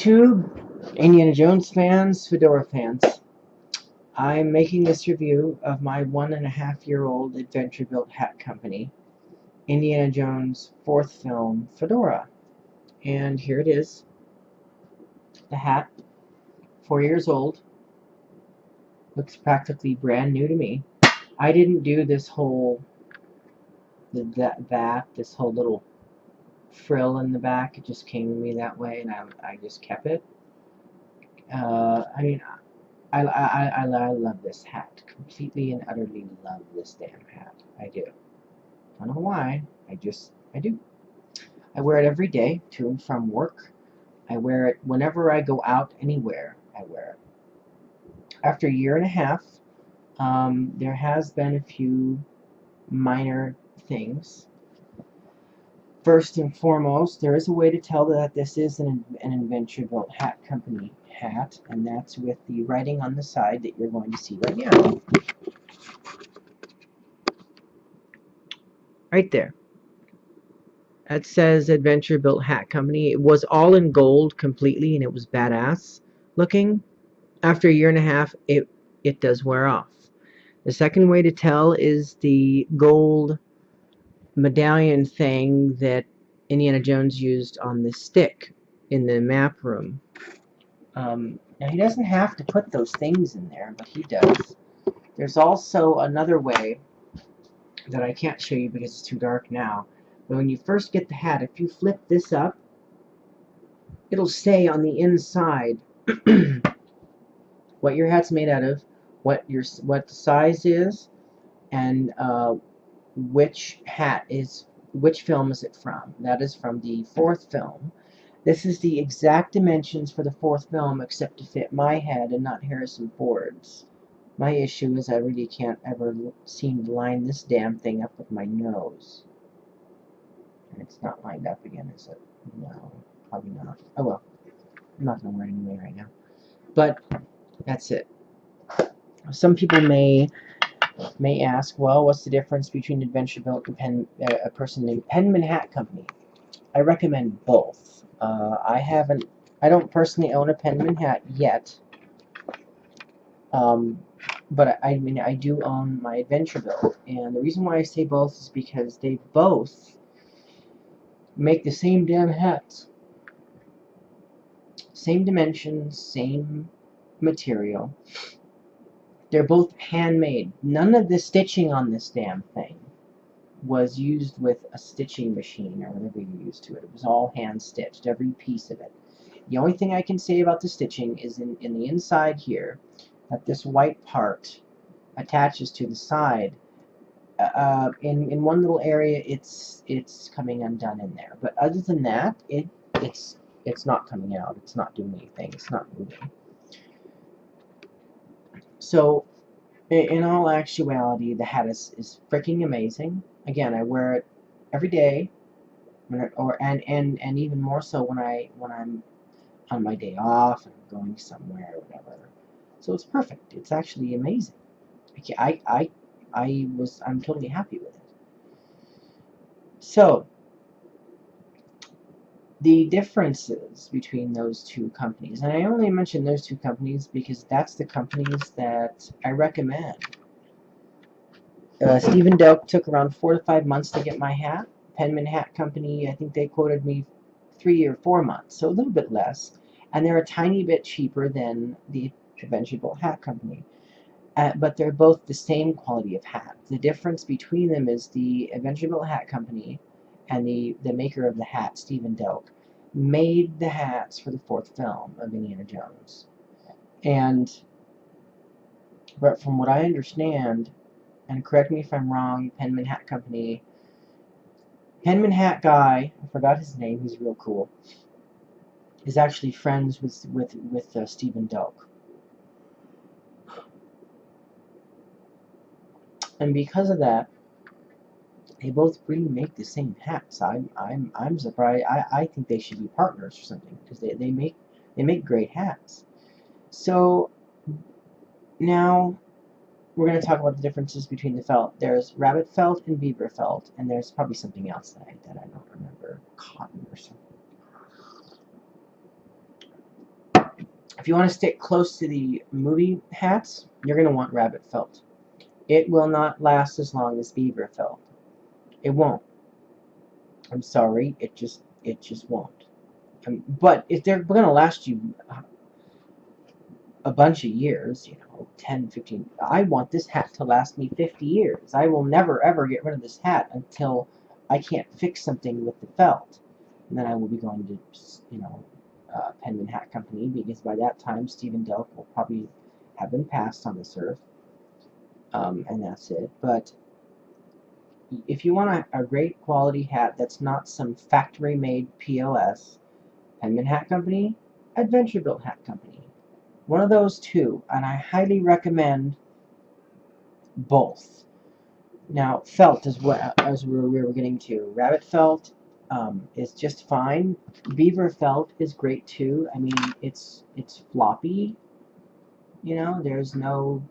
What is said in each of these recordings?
YouTube, Indiana Jones fans, Fedora fans. I'm making this review of my 1.5-year-old Adventurebilt hat company, Indiana Jones' fourth film, Fedora. And here it is. The hat, 4 years old. Looks practically brand new to me. I didn't do this whole this whole little frill in the back. It just came to me that way, and I just kept it. I mean, I love this hat. Completely and utterly love this damn hat. I do. I don't know why. I do. I wear it every day to and from work. I wear it whenever I go out anywhere. I wear it. After a year and a half, there has been a few minor things. First and foremost, there is a way to tell that this is an Adventurebilt Hat Company hat, and that's with the writing on the side that you're going to see right now. Right there. That says Adventurebilt Hat Company. It was all in gold completely, and it was badass looking. After a year and a half, it does wear off. The second way to tell is the gold medallion thing that Indiana Jones used on the stick in the map room. Now he doesn't have to put those things in there, but he does. There's also another way that I can't show you because it's too dark now. But when you first get the hat, if you flip this up, it'll say on the inside what your hat's made out of, what the size is, and which film is it from. That is from the fourth film. This is the exact dimensions for the fourth film, except to fit my head and not Harrison Ford's. My issue is I really can't ever seem to line this damn thing up with my nose. And it's not lined up again, is it? No, probably not. Oh well. I'm not going to wear it anyway right now. But that's it. Some people may ask, well, what's the difference between Adventurebilt and a person named Penman Hat Company? I recommend both. I don't personally own a Penman hat yet. But I mean, I do own my Adventurebilt, and the reason why I say both is because they both make the same damn hats. Same dimensions, same material. They're both handmade. None of the stitching on this damn thing was used with a stitching machine or whatever you used to it. It was all hand stitched, every piece of it. The only thing I can say about the stitching is in the inside here, that this white part attaches to the side. In one little area, it's coming undone in there. But other than that, it's not coming out. It's not doing anything. It's not moving. So, in all actuality, the hat is freaking amazing. Again, I wear it every day, and even more so when I'm on my day off and I'm going somewhere or whatever. So it's perfect. It's actually amazing. I'm totally happy with it. So, the differences between those two companies, and I only mention those two companies because that's the companies that I recommend. Stephen Delk took around 4 to 5 months to get my hat. Penman Hat Company, I think they quoted me 3 or 4 months, so a little bit less. And they're a tiny bit cheaper than the Adventurebilt Hat Company. But they're both the same quality of hat. The difference between them is the Adventurebilt Hat Company and the maker of the hat, Stephen Delk, made the hats for the fourth film of Indiana Jones. But from what I understand, and correct me if I'm wrong, Penman Hat Company, Penman Hat guy, I forgot his name, he's real cool, is actually friends with Stephen Delk. And because of that, they both really make the same hats. I'm surprised. I think they should be partners or something because they make great hats. So now we're going to talk about the differences between the felt. There's rabbit felt and beaver felt, and there's probably something else that I don't remember, cotton or something. If you want to stick close to the movie hats, you're going to want rabbit felt. It will not last as long as beaver felt. It won't. I'm sorry, it just won't. But if they're going to last you a bunch of years, 10, 15. I want this hat to last me 50 years. I will never ever get rid of this hat until I can't fix something with the felt. And then I will be going to, Penman Hat Company, because by that time Stephen Delk will probably have been passed on this earth. And that's it. But if you want a great quality hat that's not some factory made POS, Penman Hat Company, Adventurebilt Hat Company. One of those two, and I highly recommend both. Now, felt is what as we were getting to. Rabbit felt is just fine. Beaver felt is great too. I mean, it's floppy. There's no.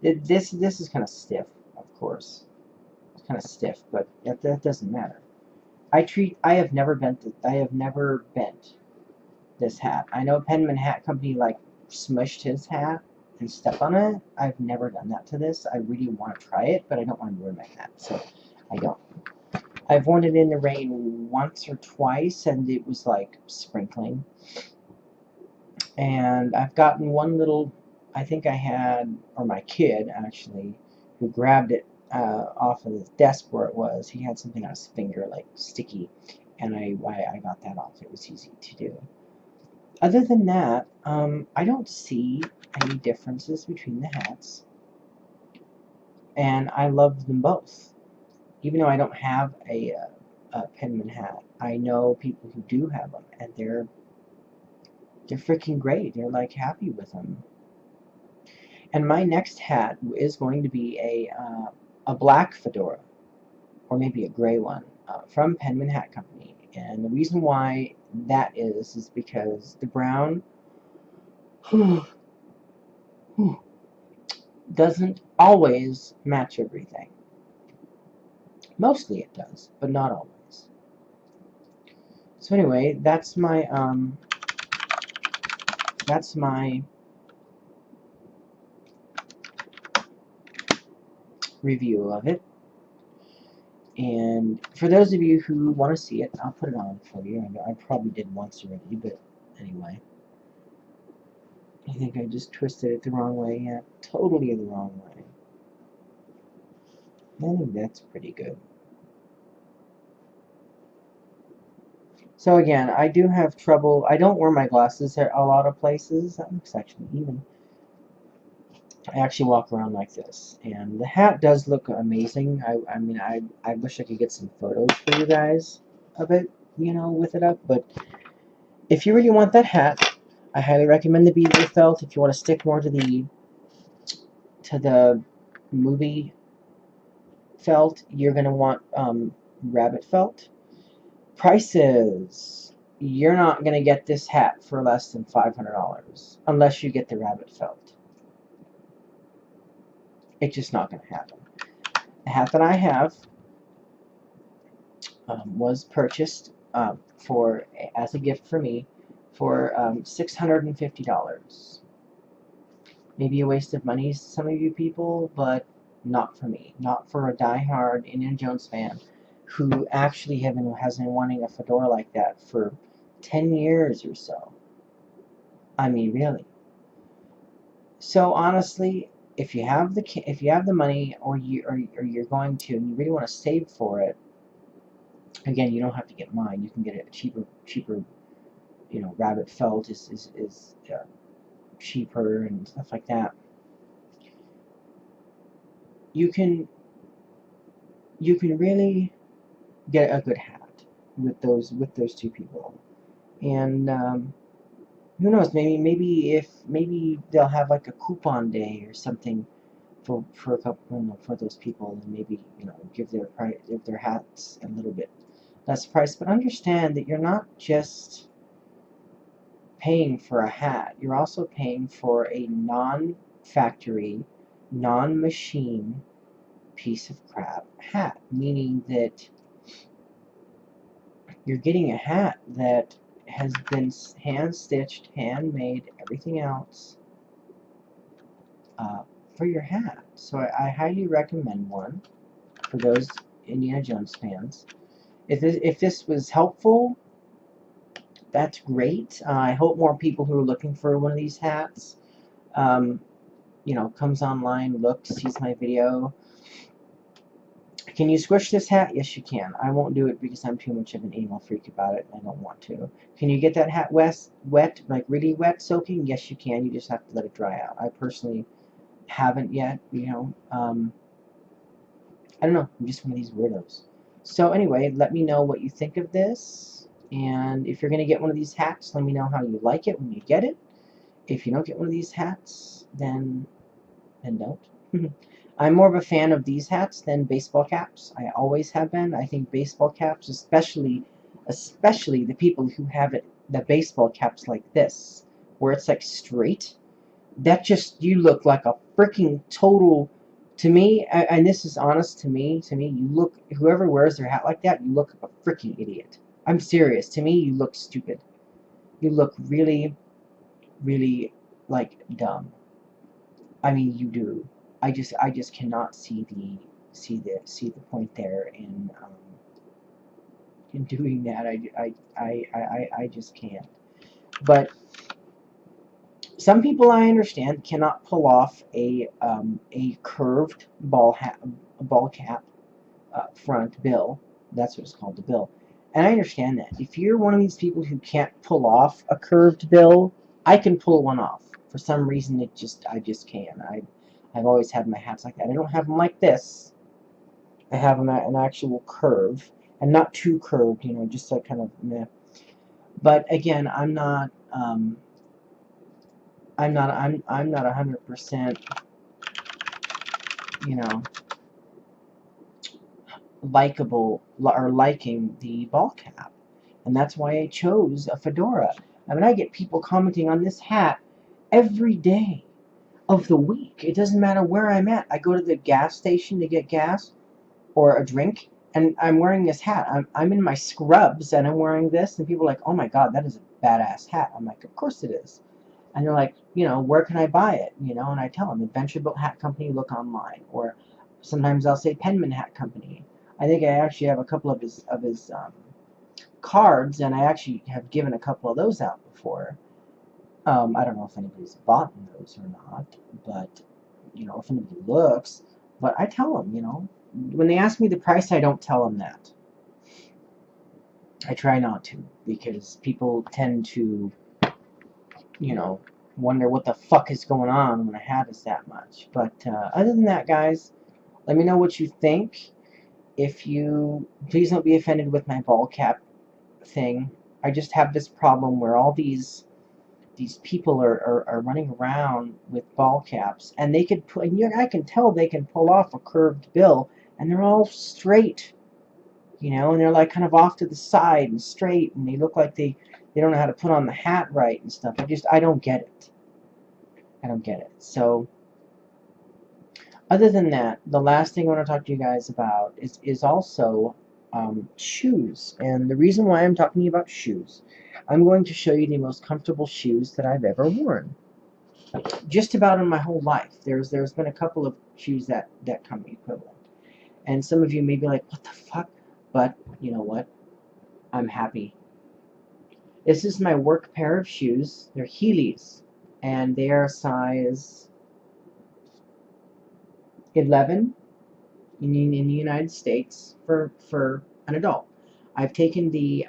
This is kind of stiff, of course. It's kind of stiff, but that doesn't matter. I have never bent this hat. I know Penman Hat Company smushed his hat and stepped on it. I've never done that to this. I really want to try it, but I don't want to ruin my hat, so I don't. I've worn it in the rain once or twice, and it was like sprinkling. And I've gotten one little, I think I had, or my kid actually, who grabbed it off of the desk where it was. He had something on his finger, like sticky, and I got that off. It was easy to do. Other than that, I don't see any differences between the hats, and I love them both. Even though I don't have a Penman hat, I know people who do have them, and they're freaking great. They're like happy with them. And my next hat is going to be a black fedora, or maybe a gray one, from Penman Hat Company. And the reason why that is because the brown doesn't always match everything. Mostly it does, but not always. So anyway, that's my review of it. And for those of you who want to see it, I'll put it on for you. I probably did once already, but anyway. I think I just twisted it the wrong way. Yeah, totally the wrong way. I think that's pretty good. So again, I do have trouble. I don't wear my glasses at a lot of places. That looks actually even. I actually walk around like this, and the hat does look amazing. I mean, I wish I could get some photos for you guys of it, with it up. But if you really want that hat, I highly recommend the beaver felt. If you want to stick more to the movie felt, you're gonna want rabbit felt. Prices. You're not gonna get this hat for less than $500 unless you get the rabbit felt. It's just not gonna happen. The hat that I have was purchased as a gift for me for $650. Maybe a waste of money to some of you people, but not for me. Not for a die-hard Indiana Jones fan who actually has been wanting a fedora like that for 10 years or so. I mean, really. So honestly, if you have the money, or you're going to, and you really want to save for it, again, you don't have to get mine. You can get a cheaper. Rabbit felt is cheaper and stuff like that. You can really get a good hat with those two people, and who knows? Maybe they'll have like a coupon day or something for a couple, for those people, and maybe give their hats a little bit less price. But understand that you're not just paying for a hat, you're also paying for a non-factory, non-machine piece of crap hat, meaning that you're getting a hat that has been hand-stitched, handmade, everything else for your hat. So I highly recommend one for those Indiana Jones fans. If this was helpful, that's great. I hope more people who are looking for one of these hats, you know, comes online, looks, sees my video. Can you squish this hat? Yes, you can. I won't do it because I'm too much of an anal freak about it, and I don't want to. Can you get that hat wet, like really wet, soaking? Yes, you can. You just have to let it dry out. I personally haven't yet, you know. I don't know. I'm just one of these weirdos. So anyway, let me know what you think of this. And if you're going to get one of these hats, let me know how you like it when you get it. If you don't get one of these hats, then don't. I'm more of a fan of these hats than baseball caps. I always have been. I think baseball caps, especially the people who have the baseball caps like this, where it's like straight, that just, you look like a freaking total, to me, and this is honest, to me, you look, whoever wears their hat like that, you look like a freaking idiot. I'm serious. To me, you look stupid. You look really, really, like, dumb. I mean, you do. I just cannot see the point there in doing that. I just can't. But some people, I understand, cannot pull off a curved ball cap front bill. That's what it's called, the bill. And I understand that. If you're one of these people who can't pull off a curved bill, I can pull one off. For some reason, I just can. I've always had my hats like that. I don't have them like this. I have them at an actual curve, and not too curved, you know, just like kind of meh. But again, I'm not 100%, you know, likable or liking the ball cap, and that's why I chose a fedora. I mean, I get people commenting on this hat every day of the week. It doesn't matter where I'm at. I go to the gas station to get gas or a drink, and I'm wearing this hat. I'm in my scrubs, and I'm wearing this, and people are like, "Oh my God, that is a badass hat." I'm like, "Of course it is." And they're like, you know, "Where can I buy it?" You know, and I tell them, Adventurebilt Hat Company, look online. Or sometimes I'll say Penman Hat Company. I think I actually have a couple of his cards, and I actually have given a couple of those out before. I don't know if anybody's bought those or not, but, you know, if anybody looks. But I tell them, you know, when they ask me the price, I don't tell them that. I try not to, because people tend to, you know, wonder what the fuck is going on when a hat is that much. But other than that, guys, let me know what you think. Please don't be offended with my ball cap thing. I just have this problem where all these people are running around with ball caps, and they could put, and I can tell they can pull off a curved bill, and they're all straight, you know, and they're like kind of off to the side and straight, and they look like they don't know how to put on the hat right and stuff. I don't get it. I don't get it. So other than that, the last thing I want to talk to you guys about is also shoes. And the reason why I'm talking about shoes, I'm going to show you the most comfortable shoes that I've ever worn. Just about in my whole life. There's been a couple of shoes that come equivalent. And some of you may be like, "What the fuck?" But you know what? I'm happy. This is my work pair of shoes. They're Heelys, and they are size 11 in the United States for an adult. I've taken the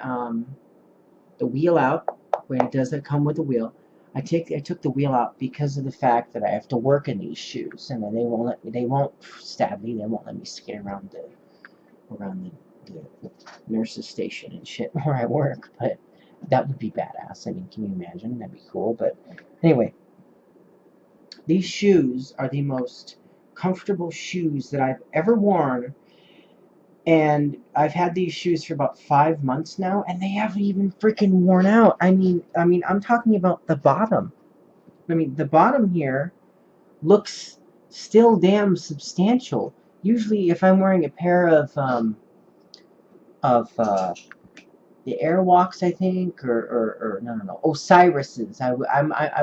wheel out when it doesn't come with a wheel. I took the wheel out because of the fact that I have to work in these shoes, and they won't stab me. They won't let me skate around the nurse's station and shit where I work. But that would be badass. I mean, can you imagine? That'd be cool. But anyway, these shoes are the most comfortable shoes that I've ever worn, and I've had these shoes for about 5 months now, and they haven't even freaking worn out. I mean, I'm talking about the bottom. I mean, the bottom here looks still damn substantial. Usually, if I'm wearing a pair of the Airwalks, I think, or no, Osiris's. I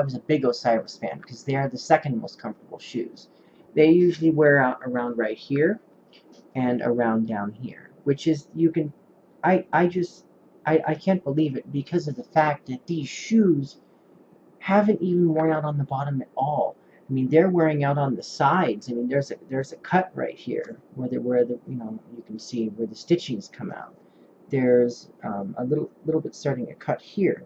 was a big Osiris fan because they are the second most comfortable shoes. They usually wear out around right here and around down here, which is, you can, I can't believe it because of the fact that these shoes haven't even worn out on the bottom at all. I mean, they're wearing out on the sides. I mean, there's a cut right here where the you can see where the stitchings come out. There's a little bit starting to cut here.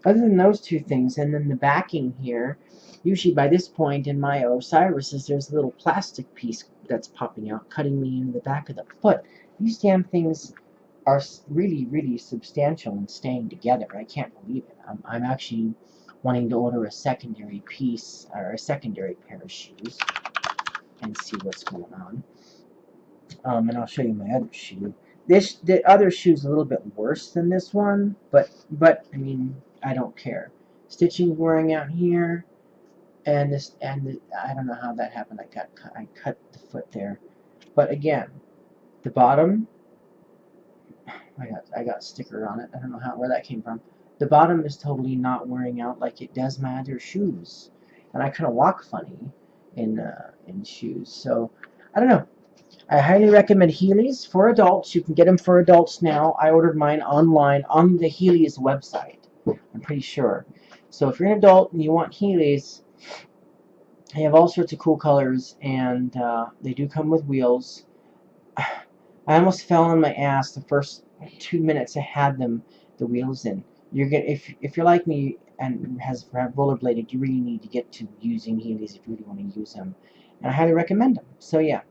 Other than those two things, and then the backing here, usually by this point in my Osiris's, there's a little plastic piece that's popping out, cutting me in the back of the foot. These damn things are really, really substantial and staying together. I can't believe it. I'm actually wanting to order a secondary piece, or a secondary pair of shoes, and see what's going on. And I'll show you my other shoe. The other shoe's a little bit worse than this one, but I mean, I don't care. Stitching wearing out here, and I don't know how that happened. I cut the foot there, but again, the bottom, I got a sticker on it. I don't know where that came from. The bottom is totally not wearing out like it does my other shoes, and I kind of walk funny in shoes. So I don't know. I highly recommend Heelys for adults. You can get them for adults now. I ordered mine online on the Heelys website. I'm pretty sure. So if you're an adult and you want Heelys, they have all sorts of cool colors, and they do come with wheels. I almost fell on my ass the first 2 minutes I had the wheels in. If you're like me and have rollerbladed, you really need to get to using Heelys if you really want to use them, and I highly recommend them. So yeah.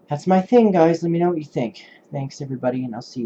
That's my thing, guys. Let me know what you think. Thanks, everybody, and I'll see you.